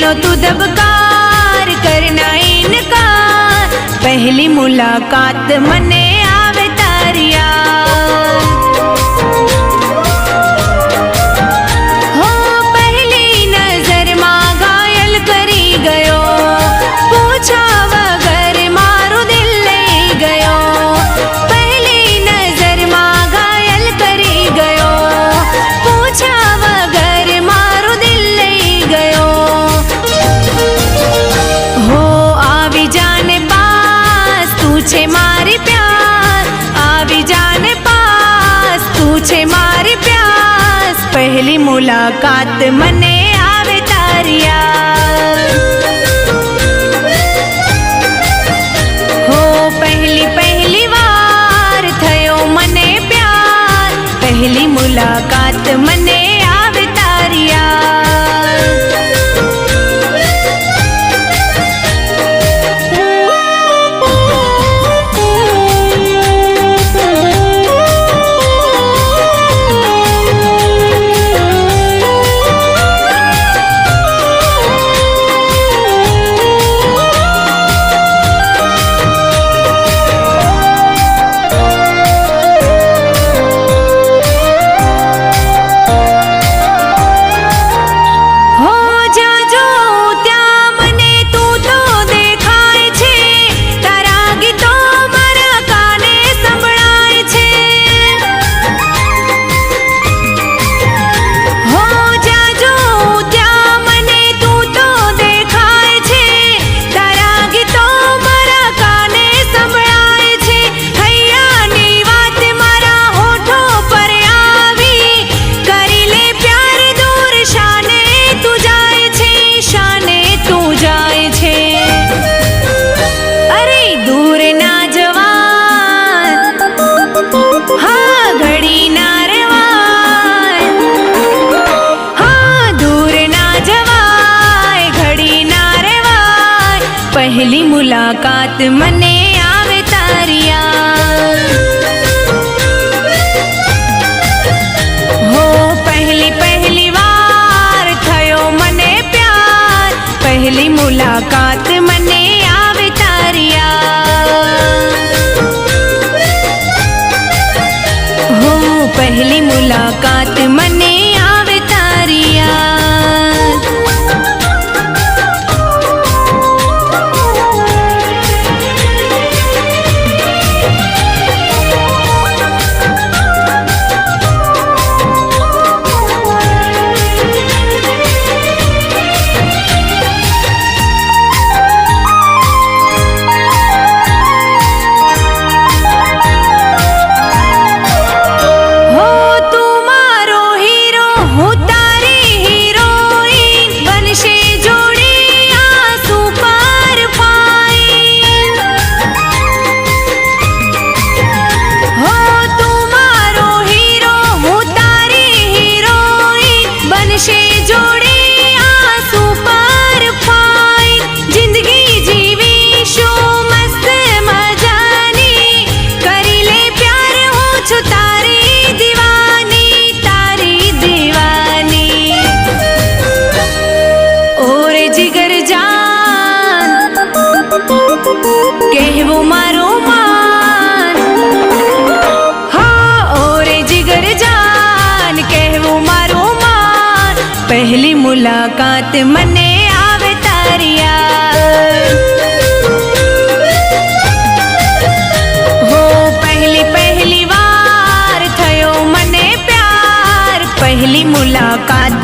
लो तू दबकार करना इनकार, पहली मुलाकात मने आवे तारी याद। हो पहली नजर में घायल करी गयो, पूछा वगर मारू दिल ले गयो। पहली नजर में घायल करी गयो, पूछा वगर मारू दिल ले गयो। हो आवी जाने पास तू छे मारी प्यार, आवी जाने पास तू छे मारी प्यास, पहली मुलाकात मने आवे तारी याद। हो पहली पहली वार थयो मने प्यार, पहली मुलाकात मने आवे तारी याद। पहली मुलाकात मने आवे तारी याद। हो पहली पहली वार थयो मने प्यार, पहली मुलाकात मने आवे तारी याद। हो पहली मुलाकात मने आवे तारी याद। कहवो मारो मान, हाँ ओरे जिगर जान, कहवो मारो मान, पहली मुलाकात मने आवे तारी याद। हो पहली पहली वार थयो मने प्यार, पहली मुलाकात